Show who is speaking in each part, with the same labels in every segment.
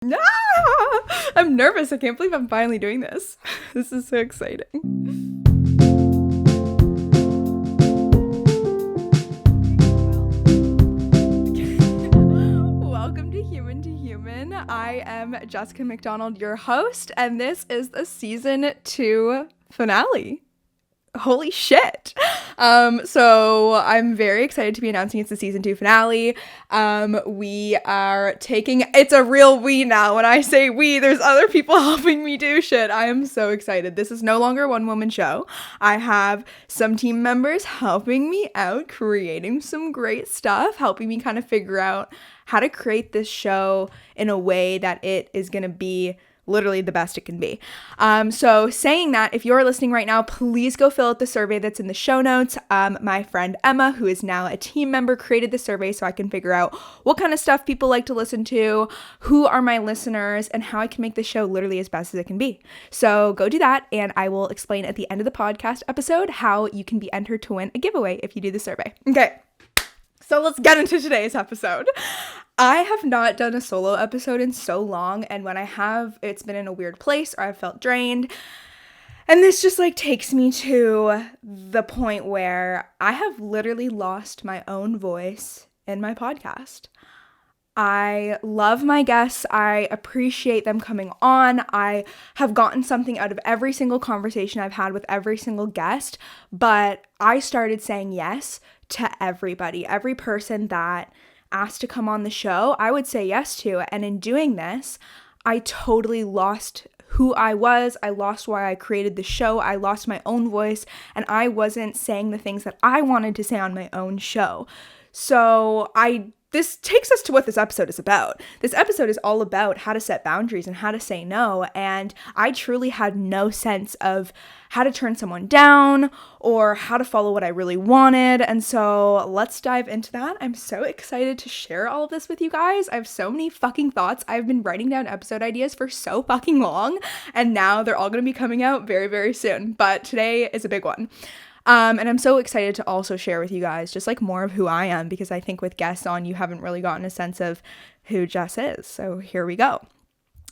Speaker 1: Ah! I'm nervous. I can't believe I'm finally doing this. This is so exciting. Welcome to Human to Human. I am Jessica McDonald, your host, and this is the season 2 finale. Holy shit. So I'm very excited to be announcing it's the season 2 finale. We are taking, it's a real we now. When I say we, there's other people helping me do shit. I am so excited. This is no longer a one-woman show. I have some team members helping me out, creating some great stuff, helping me kind of figure out how to create this show in a way that it is going to be literally the best it can be. So saying that, if you're listening right now, please go fill out the survey that's in the show notes. My friend Emma, who is now a team member, created the survey so I can figure out what kind of stuff people like to listen to, who are my listeners, and how I can make the show literally as best as it can be. So go do that, and I will explain at the end of the podcast episode how you can be entered to win a giveaway if you do the survey. Okay, so let's get into today's episode. I have not done a solo episode in so long, and when I have, it's been in a weird place or I've felt drained. And this just takes me to the point where I have literally lost my own voice in my podcast. I love my guests. I appreciate them coming on. I have gotten something out of every single conversation I've had with every single guest, but I started saying yes to everybody, every person that asked to come on the show, I would say yes to. And in doing this, I totally lost who I was. I lost why I created the show. I lost my own voice, and I wasn't saying the things that I wanted to say on my own show. So this takes us to what this episode is about. This episode is all about how to set boundaries and how to say no. And I truly had no sense of how to turn someone down or how to follow what I really wanted. And so let's dive into that. I'm so excited to share all of this with you guys. I have so many fucking thoughts. I've been writing down episode ideas for so fucking long, and now they're all going to be coming out very, very soon. But today is a big one. And I'm so excited to also share with you guys just more of who I am, because I think with guests on, you haven't really gotten a sense of who Jess is. So here we go.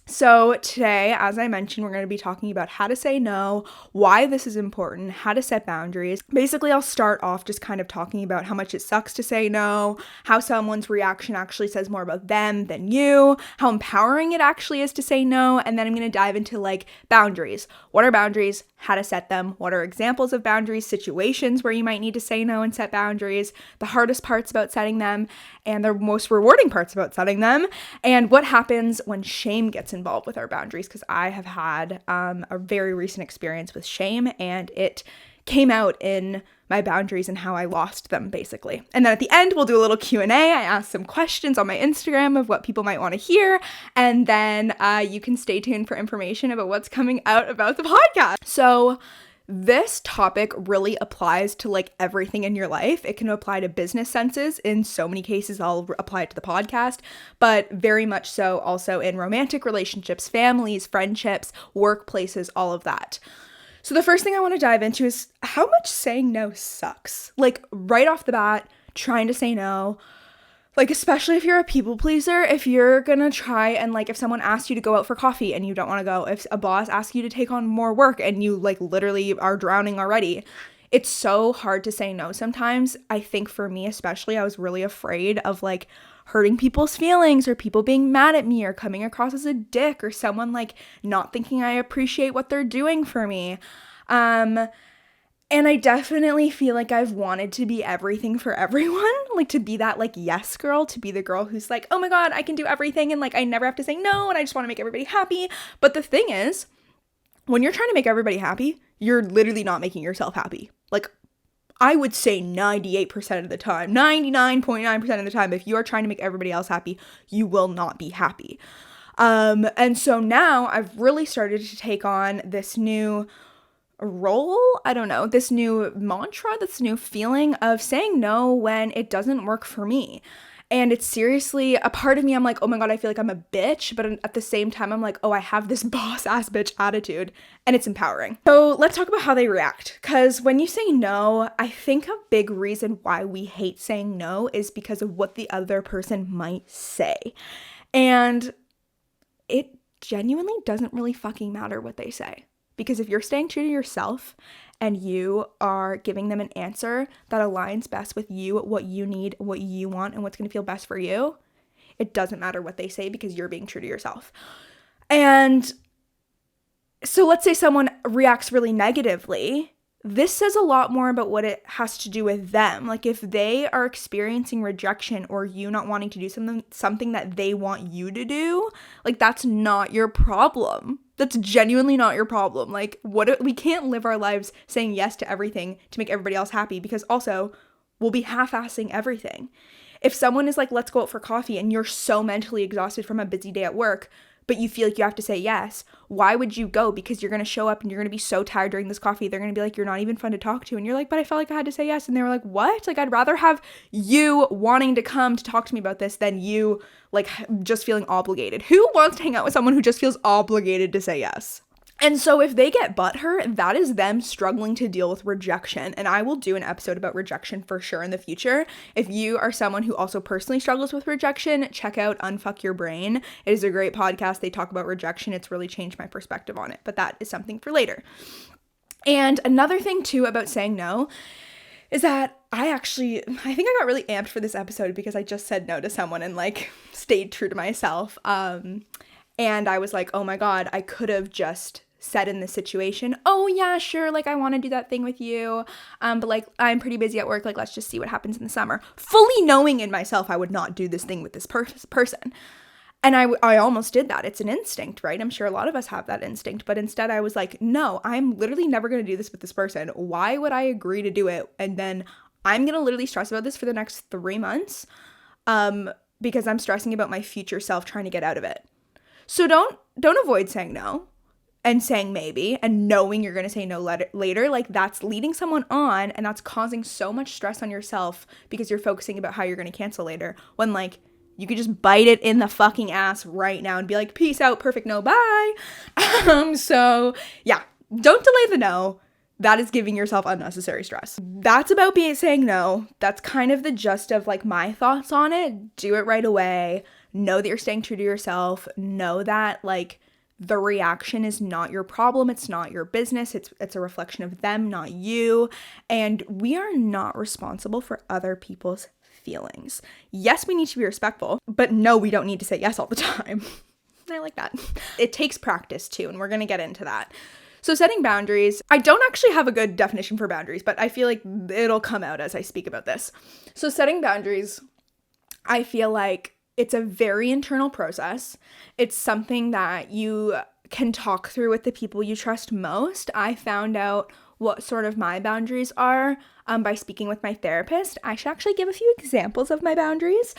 Speaker 1: So today, as I mentioned, we're going to be talking about how to say no, why this is important, how to set boundaries. Basically, I'll start off just kind of talking about how much it sucks to say no, how someone's reaction actually says more about them than you, how empowering it actually is to say no, and then I'm going to dive into boundaries. What are boundaries? How to set them? What are examples of boundaries, situations where you might need to say no and set boundaries, the hardest parts about setting them, and the most rewarding parts about setting them, and what happens when shame gets involved with our boundaries, because I have had a very recent experience with shame, and it came out in my boundaries and how I lost them, basically. And then at the end, we'll do a little Q&A. I asked some questions on my Instagram of what people might want to hear, and then you can stay tuned for information about what's coming out about the podcast. So this topic really applies to everything in your life. It can apply to business senses. In so many cases, I'll apply it to the podcast, but very much so also in romantic relationships, families, friendships, workplaces, all of that. So the first thing I want to dive into is how much saying no sucks. Right off the bat, trying to say no, especially if you're a people pleaser, if you're gonna try and if someone asks you to go out for coffee and you don't want to go, if a boss asks you to take on more work and you literally are drowning already, it's so hard to say no sometimes. I think for me especially, I was really afraid of hurting people's feelings or people being mad at me or coming across as a dick or someone not thinking I appreciate what they're doing for me. And I definitely feel I've wanted to be everything for everyone, to be that yes girl, to be the girl who's oh my god, I can do everything and I never have to say no and I just want to make everybody happy. But the thing is, when you're trying to make everybody happy, you're literally not making yourself happy. I would say 98% of the time, 99.9% of the time, if you are trying to make everybody else happy, you will not be happy. And so now I've really started to take on this new role, this new mantra, this new feeling of saying no when it doesn't work for me. And it's seriously a part of me, I'm oh my god, I feel I'm a bitch, but at the same time, I'm oh, I have this boss ass bitch attitude, and it's empowering. So let's talk about how they react, because when you say no, I think a big reason why we hate saying no is because of what the other person might say. And it genuinely doesn't really fucking matter what they say. Because if you're staying true to yourself and you are giving them an answer that aligns best with you, what you need, what you want, and what's going to feel best for you, it doesn't matter what they say because you're being true to yourself. And so let's say someone reacts really negatively. This says a lot more about what it has to do with them. Like if they are experiencing rejection or you not wanting to do something that they want you to do, like that's not your problem. That's genuinely not your problem. Like we can't live our lives saying yes to everything to make everybody else happy, because also we'll be half-assing everything. If someone is like, let's go out for coffee, and you're so mentally exhausted from a busy day at work, but you feel like you have to say yes, why would you go? Because you're going to show up and you're going to be so tired during this coffee. They're going to be like, you're not even fun to talk to. And you're like, but I felt like I had to say yes. And they were like, what? Like, I'd rather have you wanting to come to talk to me about this than you like just feeling obligated. Who wants to hang out with someone who just feels obligated to say yes? And so if they get butthurt, that is them struggling to deal with rejection. And I will do an episode about rejection for sure in the future. If you are someone who also personally struggles with rejection, check out Unfuck Your Brain. It is a great podcast. They talk about rejection. It's really changed my perspective on it, but that is something for later. And another thing too about saying no is that I think I got really amped for this episode because I just said no to someone and like stayed true to myself. And I was like, oh my God, I could have just said in this situation, oh yeah, sure, like I want to do that thing with you, but like I'm pretty busy at work, like let's just see what happens in the summer, fully knowing in myself I would not do this thing with this person. And I almost did that. It's an instinct, right? I'm sure a lot of us have that instinct, but instead I was like, no, I'm literally never going to do this with this person. Why would I agree to do it? And then I'm going to literally stress about this for the next 3 months because I'm stressing about my future self trying to get out of it. So don't avoid saying no and saying maybe and knowing you're going to say no later. Like that's leading someone on, and that's causing so much stress on yourself because you're focusing about how you're going to cancel later, when like you could just bite it in the fucking ass right now and be like, peace out, perfect, no, bye. So yeah, don't delay the no. That is giving yourself unnecessary stress. That's about saying no. That's kind of the gist of like my thoughts on it. Do it right away. Know that you're staying true to yourself. Know that like the reaction is not your problem. It's not your business. It's a reflection of them, not you. And we are not responsible for other people's feelings. Yes, we need to be respectful, but no, we don't need to say yes all the time. I like that. It takes practice too, and we're going to get into that. So setting boundaries, I don't actually have a good definition for boundaries, but I feel like it'll come out as I speak about this. So setting boundaries, I feel like it's a very internal process. It's something that you can talk through with the people you trust most. I found out what sort of my boundaries are by speaking with my therapist. I should actually give a few examples of my boundaries.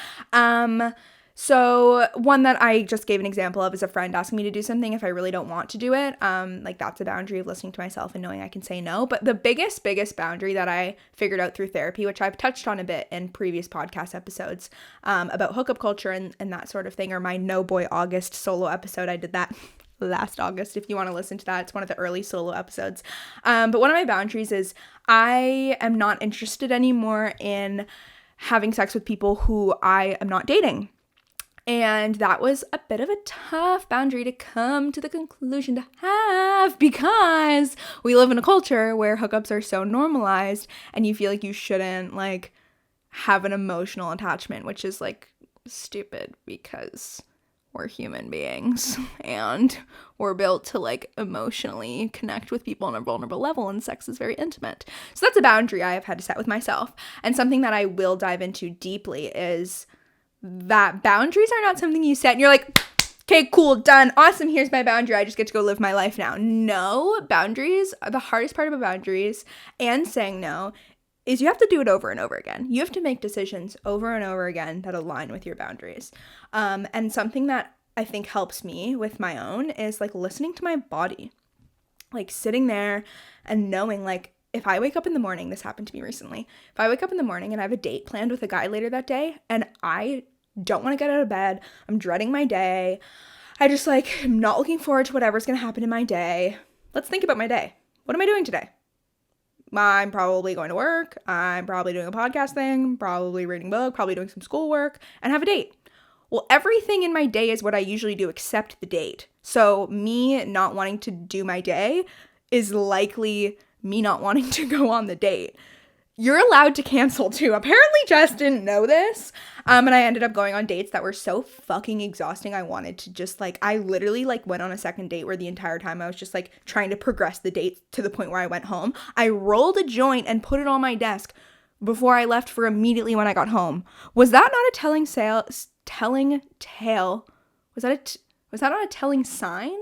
Speaker 1: So one that I just gave an example of is a friend asking me to do something if I really don't want to do it. Like that's a boundary of listening to myself and knowing I can say no. But the biggest boundary that I figured out through therapy, which I've touched on a bit in previous podcast episodes about hookup culture and that sort of thing, or my No Boy August solo episode. I did that last August. If you want to listen to that, it's one of the early solo episodes. But one of my boundaries is I am not interested anymore in having sex with people who I am not dating. And that was a bit of a tough boundary to come to the conclusion to have, because we live in a culture where hookups are so normalized and you feel like you shouldn't like have an emotional attachment, which is like stupid because we're human beings and we're built to like emotionally connect with people on a vulnerable level, and sex is very intimate. So that's a boundary I have had to set with myself. And something that I will dive into deeply is that boundaries are not something you set and you're like, okay, cool, done, awesome, here's my boundary, I just get to go live my life now. No, boundaries, the hardest part about boundaries and saying no is you have to do it over and over again. You have to make decisions over and over again that align with your boundaries. And something that I think helps me with my own is like listening to my body, like sitting there and knowing like, if I wake up in the morning, this happened to me recently, if I wake up in the morning and I have a date planned with a guy later that day and I don't want to get out of bed, I'm dreading my day, I just like am not looking forward to whatever's going to happen in my day. Let's think about my day. What am I doing today? I'm probably going to work, I'm probably doing a podcast thing, probably reading a book, probably doing some schoolwork, and have a date. Well, everything in my day is what I usually do except the date. So me not wanting to do my day is likely me not wanting to go on the date. You're allowed to cancel too. Apparently Jess didn't know this. And I ended up going on dates that were so fucking exhausting. I wanted to just like, I literally like went on a second date where the entire time I was just like trying to progress the date to the point where I went home. I rolled a joint and put it on my desk before I left for immediately when I got home. Was that not a telling tale? Was that not a telling sign?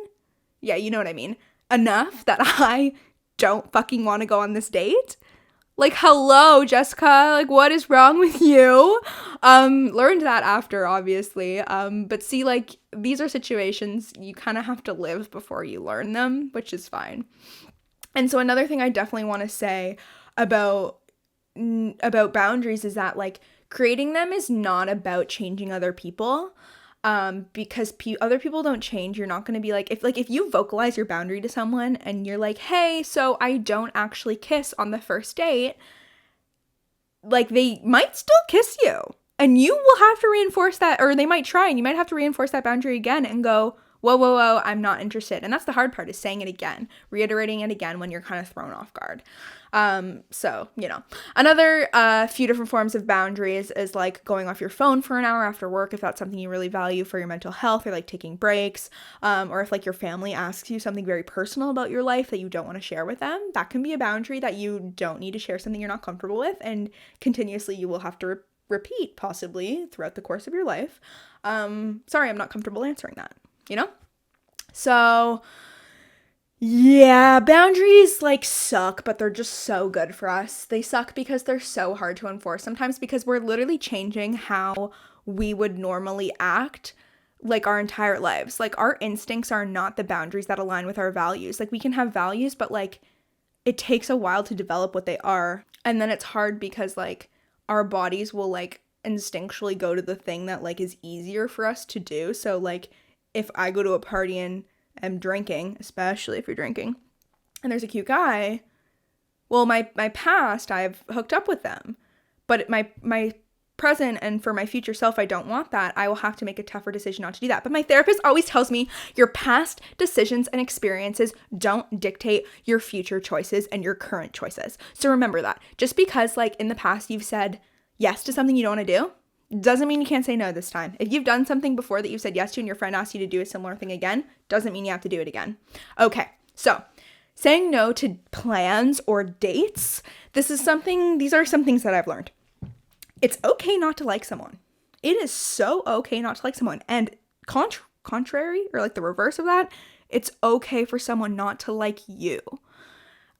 Speaker 1: Yeah, you know what I mean. Enough that I don't fucking want to go on this date? Like, hello, Jessica, like, what is wrong with you? Learned that after, obviously. But see, like, these are situations you kind of have to live before you learn them, which is fine. And so another thing I definitely want to say about boundaries is that, like, creating them is not about changing other people. Because other people don't change. You're not going to be like, if you vocalize your boundary to someone and you're like, hey, so I don't actually kiss on the first date, like, they might still kiss you and you will have to reinforce that, or they might try and you might have to reinforce that boundary again and go, whoa, I'm not interested. And that's the hard part, is saying it again, reiterating it again when you're kind of thrown off guard. So, you know, another few different forms of boundaries is like going off your phone for an hour after work, if that's something you really value for your mental health, or like taking breaks, or if like your family asks you something very personal about your life that you don't want to share with them, that can be a boundary that you don't need to share something you're not comfortable with, and continuously you will have to repeat possibly throughout the course of your life. Sorry, I'm not comfortable answering that, you know? So yeah, boundaries like suck, but they're just so good for us. They suck because they're so hard to enforce sometimes, because we're literally changing how we would normally act like our entire lives. Like, our instincts are not the boundaries that align with our values. Like, we can have values, but like it takes a while to develop what they are. And then it's hard because like our bodies will like instinctually go to the thing that like is easier for us to do. So like if I go to a party and am drinking, especially if you're drinking, and there's a cute guy, well, my past, I've hooked up with them, but my present and for my future self, I don't want that. I will have to make a tougher decision not to do that. But my therapist always tells me your past decisions and experiences don't dictate your future choices and your current choices. So remember that. Just because like in the past you've said yes to something you don't want to do, doesn't mean you can't say no this time. If you've done something before that you've said yes to and your friend asked you to do a similar thing again, doesn't mean you have to do it again. Okay, so saying no to plans or dates, these are some things that I've learned. It's okay not to like someone. It is so okay not to like someone. And contrary, or like the reverse of that, it's okay for someone not to like you.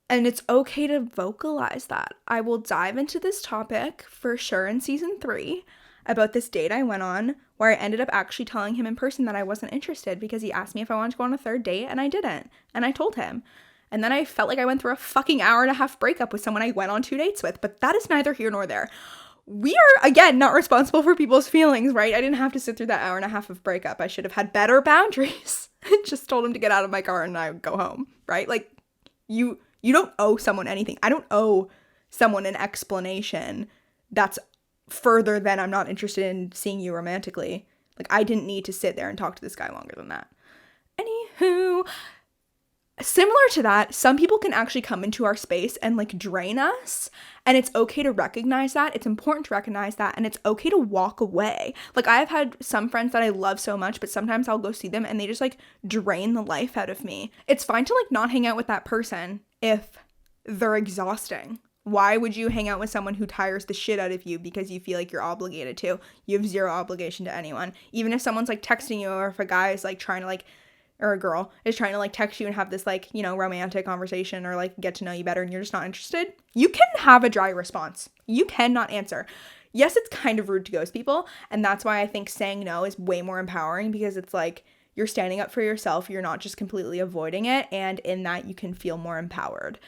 Speaker 1: And it's okay to vocalize that. I will dive into this topic for sure in season 3 about this date I went on where I ended up actually telling him in person that I wasn't interested because he asked me if I wanted to go on a third date and I didn't. And I told him. And then I felt like I went through a fucking hour-and-a-half breakup with someone I went on 2 dates with. But that is neither here nor there. We are, again, not responsible for people's feelings, right? I didn't have to sit through that hour-and-a-half of breakup. I should have had better boundaries. I just told him to get out of my car and I would go home, right? Like, you don't owe someone anything. I don't owe someone an explanation that's further than I'm not interested in seeing you romantically. Like, I didn't need to sit there and talk to this guy longer than that. Anywho, similar to that, some people can actually come into our space and like drain us, and it's okay to recognize that. It's important to recognize that, and it's okay to walk away. Like, I've had some friends that I love so much, but sometimes I'll go see them and they just like drain the life out of me. It's fine to like not hang out with that person if they're exhausting. Why would you hang out with someone who tires the shit out of you because you feel like you're obligated to? You have zero obligation to anyone. Even if someone's like texting you, or if a guy is like trying to like, or a girl is trying to like text you and have this like, you know, romantic conversation or like get to know you better and you're just not interested, you can have a dry response. You cannot answer. Yes, it's kind of rude to ghost people, and that's why I think saying no is way more empowering, because it's like you're standing up for yourself. You're not just completely avoiding it, and in that you can feel more empowered.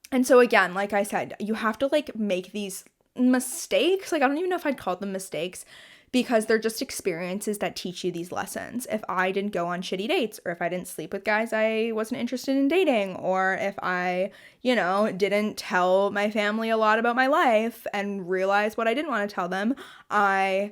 Speaker 1: And so again, like I said, you have to like make these mistakes. Like, I don't even know if I'd call them mistakes, because they're just experiences that teach you these lessons. If I didn't go on shitty dates, or if I didn't sleep with guys I wasn't interested in dating, or if I, you know, didn't tell my family a lot about my life and realize what I didn't want to tell them, I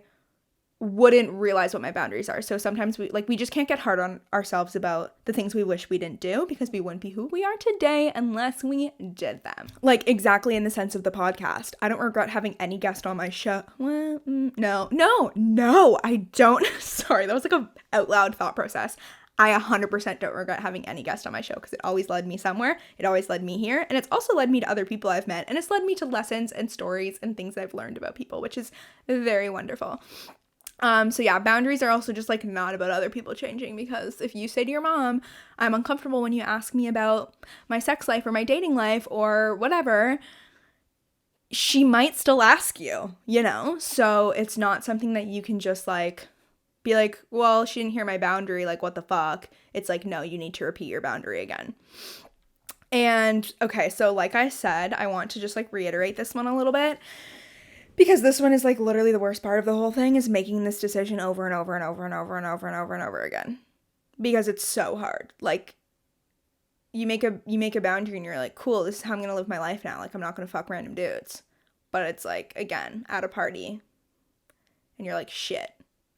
Speaker 1: wouldn't realize what my boundaries are. So sometimes we just can't get hard on ourselves about the things we wish we didn't do, because we wouldn't be who we are today unless we did them. Like, exactly in the sense of the podcast. I don't regret having any guest on my show. Well, no, I don't. Sorry, that was like a out loud thought process. I 100% don't regret having any guest on my show, because it always led me somewhere. It always led me here. And it's also led me to other people I've met. And it's led me to lessons and stories and things I've learned about people, which is very wonderful. So yeah, boundaries are also just like not about other people changing, because if you say to your mom, I'm uncomfortable when you ask me about my sex life or my dating life or whatever, she might still ask you, you know? So it's not something that you can just like be like, well, she didn't hear my boundary, like what the fuck? It's like, no, you need to repeat your boundary again. And okay, so like I said, I want to just like reiterate this one a little bit, because this one is like literally the worst part of the whole thing, is making this decision over and over and over and over and over and over and over again, because it's so hard. Like you make a boundary and you're like, cool, this is how I'm going to live my life now. Like, I'm not going to fuck random dudes. But it's like, again, at a party and you're like, shit,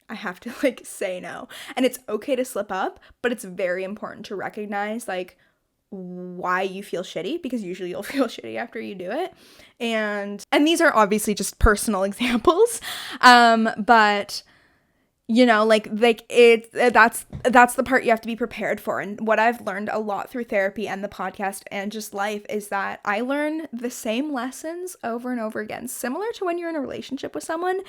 Speaker 1: I have to like say no. And it's okay to slip up, but it's very important to recognize like why you feel shitty, because usually you'll feel shitty after you do it. And these are obviously just personal examples. But you know, like that's the part you have to be prepared for. And what I've learned a lot through therapy and the podcast and just life is that I learn the same lessons over and over again. Similar to when you're in a relationship with someone,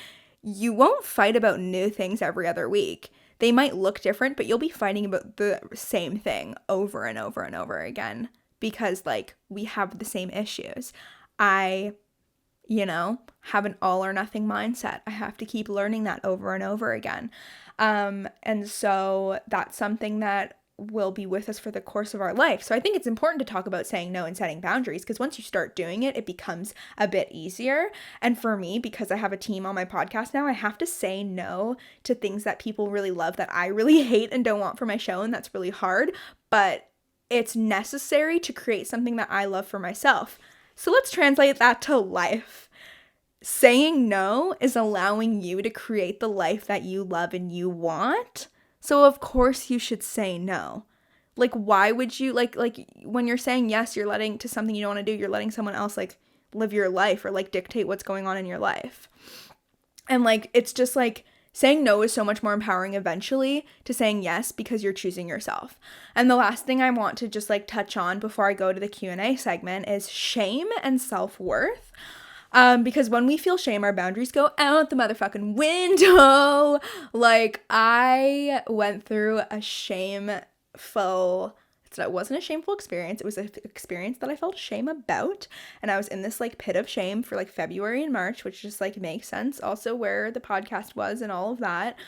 Speaker 1: you won't fight about new things every other week. They might look different, but you'll be fighting about the same thing over and over and over again, because like we have the same issues. I, have an all or nothing mindset. I have to keep learning that over and over again. And so that's something that will be with us for the course of our life. So I think it's important to talk about saying no and setting boundaries, because once you start doing it, it becomes a bit easier. And for me, because I have a team on my podcast now, I have to say no to things that people really love that I really hate and don't want for my show. And that's really hard, but it's necessary to create something that I love for myself. So let's translate that to life. Saying no is allowing you to create the life that you love and you want. So of course you should say no. Like, why would you like when you're saying yes, you're letting to something you don't want to do, you're letting someone else like live your life or like dictate what's going on in your life. And like, it's just like saying no is so much more empowering eventually to saying yes, because you're choosing yourself. And the last thing I want to just like touch on before I go to the Q&A segment is shame and self-worth. Because when we feel shame, our boundaries go out the motherfucking window. Like, I went through a shameful, it wasn't a shameful experience. It was an experience that I felt shame about. And I was in this like pit of shame for like February and March, which just like makes sense. Also where the podcast was and all of that.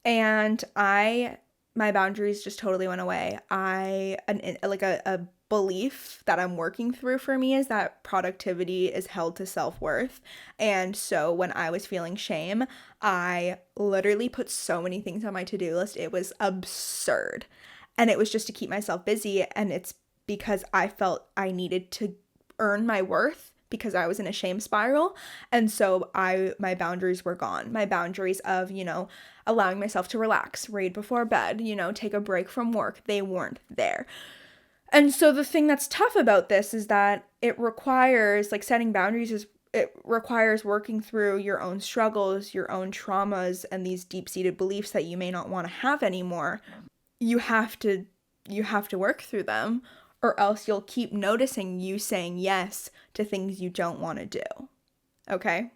Speaker 1: And my boundaries just totally went away. A belief that I'm working through for me is that productivity is held to self-worth. And so when I was feeling shame, I literally put so many things on my to-do list. It was absurd. And it was just to keep myself busy. And it's because I felt I needed to earn my worth, because I was in a shame spiral. And so my boundaries were gone. My boundaries of, allowing myself to relax, read before bed, take a break from work, they weren't there. And so the thing that's tough about this is that it requires, like, setting boundaries it requires working through your own struggles, your own traumas, and these deep-seated beliefs that you may not want to have anymore. You have to work through them, or else you'll keep noticing you saying yes to things you don't want to do. Okay?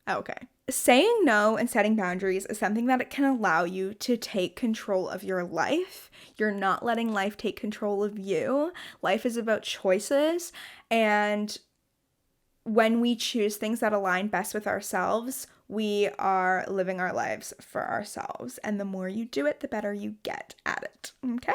Speaker 1: Okay. Saying no and setting boundaries is something that it can allow you to take control of your life. You're not letting life take control of you. Life is about choices, and when we choose things that align best with ourselves, we are living our lives for ourselves. And the more you do it, the better you get at it. Okay?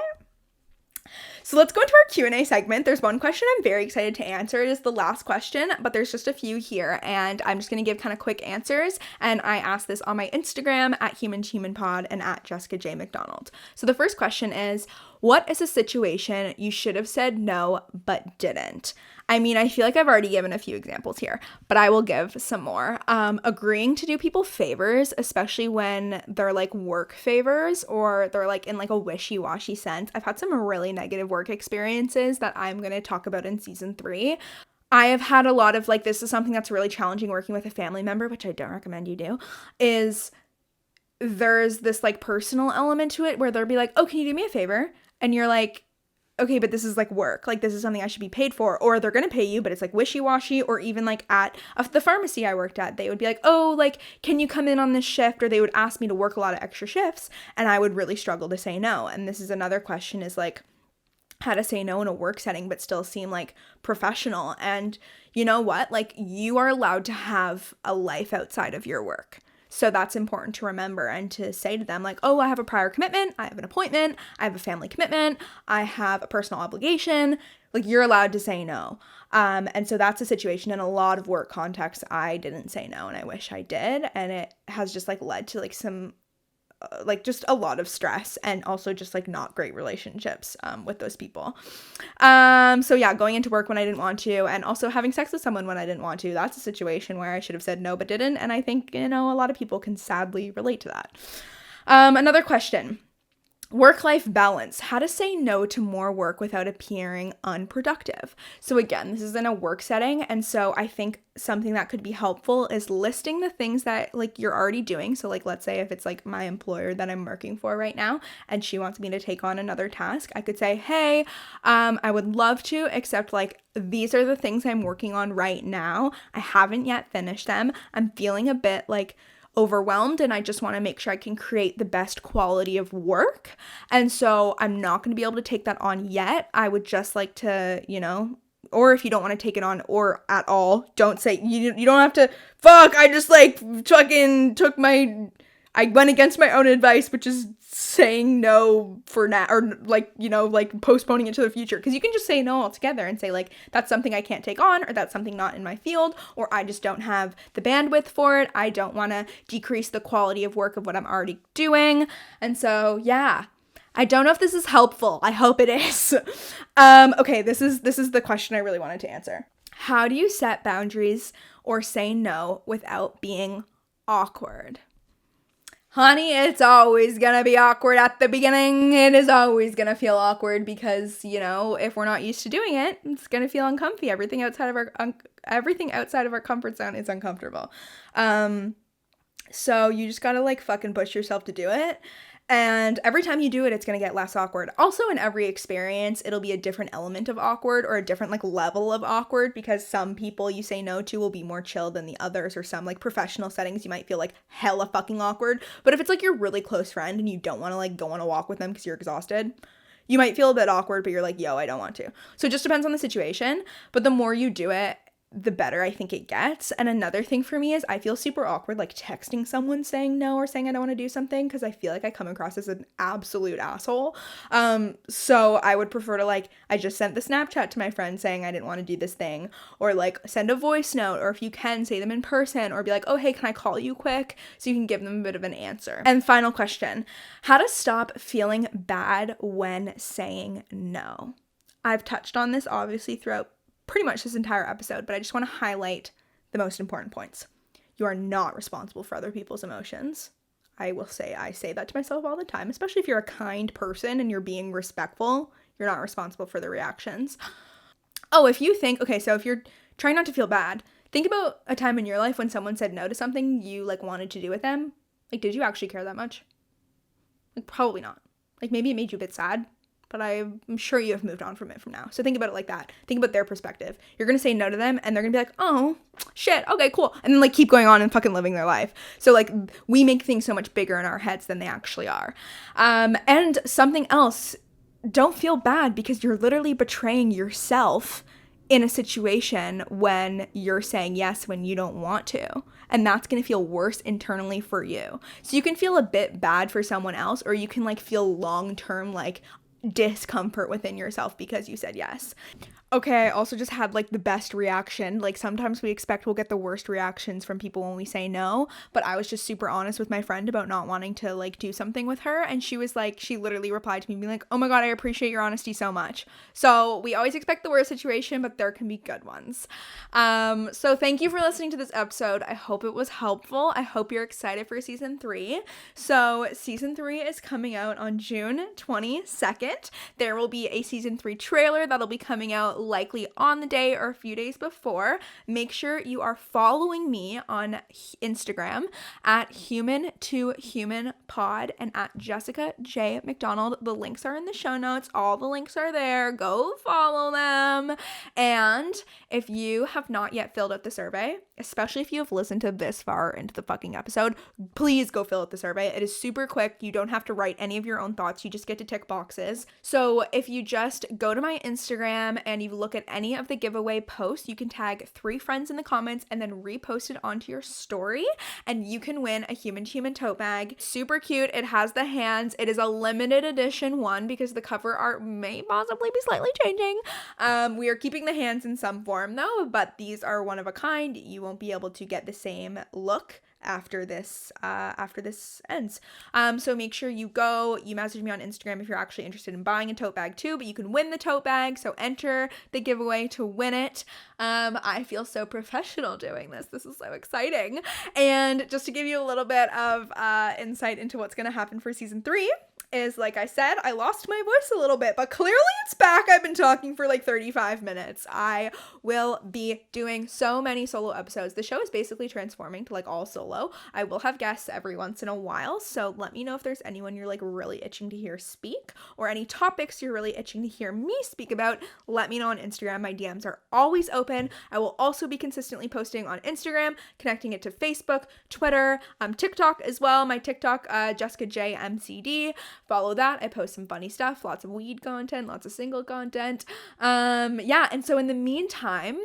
Speaker 1: So let's go into our Q&A segment. There's one question I'm very excited to answer. It is the last question, but there's just a few here, and I'm just going to give kind of quick answers. And I asked this on my Instagram at HumanToHumanPod and at Jessica J. McDonald. So the first question is, what is a situation you should have said no but didn't? I mean, I feel like I've already given a few examples here, but I will give some more. Agreeing to do people favors, especially when they're like work favors or they're like in like a wishy-washy sense. I've had some really negative work experiences that I'm going to talk about in season 3. I have had a lot of like, this is something that's really challenging working with a family member, which I don't recommend you do, is there's this like personal element to it where they'll be like, oh, can you do me a favor? And you're like, okay, but this is like work. Like, this is something I should be paid for. Or they're going to pay you, but it's like wishy-washy. Or even like at the pharmacy I worked at, they would be like, oh, like, can you come in on this shift? Or they would ask me to work a lot of extra shifts. And I would really struggle to say no. And this is another question, is like how to say no in a work setting, but still seem like professional. And you know what? Like, you are allowed to have a life outside of your work. So that's important to remember and to say to them, like, oh, I have a prior commitment, I have an appointment, I have a family commitment, I have a personal obligation. Like, you're allowed to say no. And so that's a situation in a lot of work contexts I didn't say no, and I wish I did. And it has just like led to like some like just a lot of stress and also just like not great relationships with those people. So yeah, going into work when I didn't want to, and also having sex with someone when I didn't want to, that's a situation where I should have said no but didn't. And I think, you know, a lot of people can sadly relate to that. Another question. Work-life balance, how to say no to more work without appearing unproductive. So again, this is in a work setting, and so I think something that could be helpful is listing the things that like you're already doing. So like, let's say if it's like my employer that I'm working for right now and she wants me to take on another task, I could say, hey, I would love to, except like these are the things I'm working on right now. I haven't yet finished them. I'm feeling a bit like overwhelmed, and I just want to make sure I can create the best quality of work. And so I'm not going to be able to take that on yet. I would just like to, you know, or if you don't want to take it on or at all, don't say, you don't have to, I just like fucking I went against my own advice, which is saying no for now, or like, you know, like postponing it to the future. Because you can just say no altogether and say like, that's something I can't take on, or that's something not in my field, or I just don't have the bandwidth for it. I don't want to decrease the quality of work of what I'm already doing. And so, yeah. I don't know if this is helpful. I hope it is. Okay, this is the question I really wanted to answer. How do you set boundaries or say no without being awkward? Honey, it's always gonna be awkward at the beginning. It is always gonna feel awkward because, you know, if we're not used to doing it, it's gonna feel uncomfy. Everything outside of our comfort zone is uncomfortable. So you just gotta like fucking push yourself to do it. And every time you do it, it's going to get less awkward. Also, in every experience, it'll be a different element of awkward or a different like level of awkward, because some people you say no to will be more chill than the others, or some like professional settings you might feel like hella fucking awkward. But if it's like your really close friend and you don't want to like go on a walk with them because you're exhausted, you might feel a bit awkward, but you're like, yo, I don't want to. So it just depends on the situation. But the more you do it, the better I think it gets. And another thing for me is I feel super awkward like texting someone saying no or saying I don't want to do something, because I feel like I come across as an absolute asshole. So I would prefer to like, I just sent the Snapchat to my friend saying I didn't want to do this thing, or like send a voice note, or if you can, say them in person, or be like, oh, hey, can I call you quick? So you can give them a bit of an answer. And final question, how to stop feeling bad when saying no. I've touched on this obviously throughout pretty much this entire episode, but I just want to highlight the most important points. You are not responsible for other people's emotions. I say that to myself all the time, especially if you're a kind person and you're being respectful, you're not responsible for the reactions. Oh, if you're trying not to feel bad, think about a time in your life when someone said no to something you like wanted to do with them. Like, did you actually care that much? Like, probably not. Like, maybe it made you a bit sad, but I'm sure you have moved on from it from now. So think about it like that. Think about their perspective. You're going to say no to them and they're going to be like, oh, shit, okay, cool. And then like keep going on and fucking living their life. So like we make things so much bigger in our heads than they actually are. And something else, don't feel bad because you're literally betraying yourself in a situation when you're saying yes when you don't want to. And that's going to feel worse internally for you. So you can feel a bit bad for someone else, or you can like feel long-term like discomfort within yourself because you said yes. Okay, I also just had like the best reaction. Like sometimes we expect we'll get the worst reactions from people when we say no, but I was just super honest with my friend about not wanting to like do something with her, and she was like, she literally replied to me being like, "Oh my god, I appreciate your honesty so much." So we always expect the worst situation, but there can be good ones. So thank you for listening to this episode. I hope it was helpful. I hope you're excited for season 3. So season 3 is coming out on June 22nd. There will be a season 3 trailer that'll be coming out likely on the day or a few days before. Make sure you are following me on Instagram at human2humanpod and at Jessica J. McDonald. The links are in the show notes. All the links are there. Go follow them. And if you have not yet filled out the survey, especially if you have listened to this far into the fucking episode, please go fill out the survey. It is super quick. You don't have to write any of your own thoughts. You just get to tick boxes. So if you just go to my Instagram and you look at any of the giveaway posts, you can tag 3 friends in the comments and then repost it onto your story, and you can win a Human to Human tote bag. Super cute. It has the hands. It is a limited edition one because the cover art may possibly be slightly changing. We are keeping the hands in some form though, but these are one of a kind. You won't be able to get the same look after this ends. So make sure you message me on Instagram if you're actually interested in buying a tote bag too, but you can win the tote bag, so enter the giveaway to win it. I feel so professional doing this. This is so exciting. And just to give you a little bit of insight into what's going to happen for season 3 is, like I said, I lost my voice a little bit, but clearly it's back. I've been talking for like 35 minutes. I will be doing so many solo episodes. The show is basically transforming to like all solo. I will have guests every once in a while, so let me know if there's anyone you're like really itching to hear speak, or any topics you're really itching to hear me speak about. Let me know on Instagram. My DMs are always open. I will also be consistently posting on Instagram, connecting it to Facebook, Twitter, TikTok as well. My TikTok, Jessica J MCD. Follow that. I post some funny stuff, lots of weed content, lots of single content. And so in the meantime,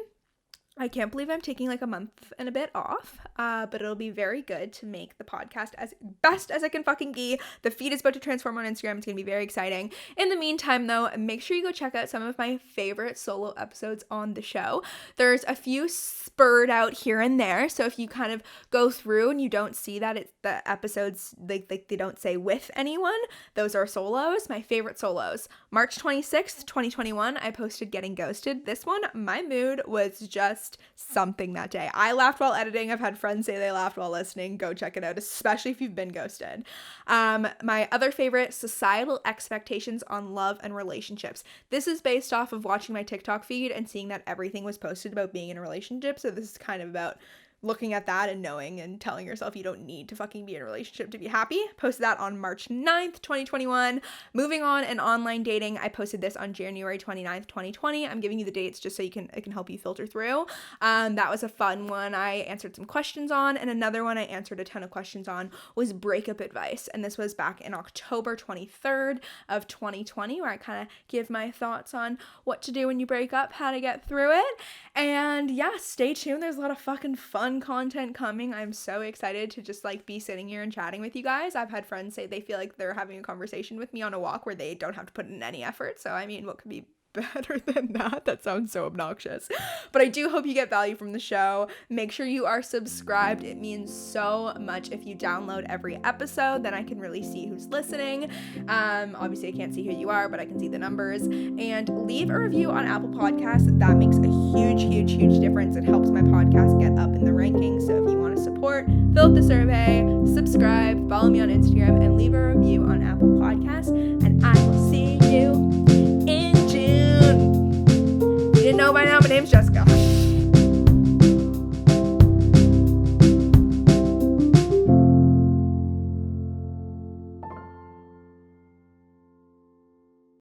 Speaker 1: I can't believe I'm taking like a month and a bit off, but it'll be very good to make the podcast as best as it can fucking be. The feed is about to transform on Instagram. It's going to be very exciting. In the meantime, though, make sure you go check out some of my favorite solo episodes on the show. There's a few spurred out here and there, so if you kind of go through and you don't see that it's the episodes, they don't say with anyone, those are solos. My favorite solos. March 26th, 2021, I posted Getting Ghosted. This one, my mood was just something that day. I laughed while editing. I've had friends say they laughed while listening. Go check it out, especially if you've been ghosted. My other favorite, Societal Expectations on Love and Relationships. This is based off of watching my TikTok feed and seeing that everything was posted about being in a relationship. So this is kind of about looking at that and knowing and telling yourself you don't need to fucking be in a relationship to be happy. Posted that on March 9th, 2021. Moving on and online dating. I posted this on January 29th, 2020. I'm giving you the dates just so it can help you filter through. That was a fun one. I answered some questions on, and another one I answered a ton of questions on was Breakup Advice. And this was back in October 23rd of 2020, where I kind of give my thoughts on what to do when you break up, how to get through it. And yeah, stay tuned. There's a lot of fucking fun content coming. I'm so excited to just like be sitting here and chatting with you guys. I've had friends say they feel like they're having a conversation with me on a walk where they don't have to put in any effort. So I mean, what could be better than that? That sounds so obnoxious. But I do hope you get value from the show. Make sure you are subscribed. It means so much if you download every episode. Then I can really see who's listening. Obviously I can't see who you are, but I can see the numbers. And leave a review on Apple Podcasts. That makes a huge difference. It helps my podcast get up in the rankings. So if you want to support, fill out the survey, subscribe, follow me on Instagram, and leave a review on Apple Podcasts.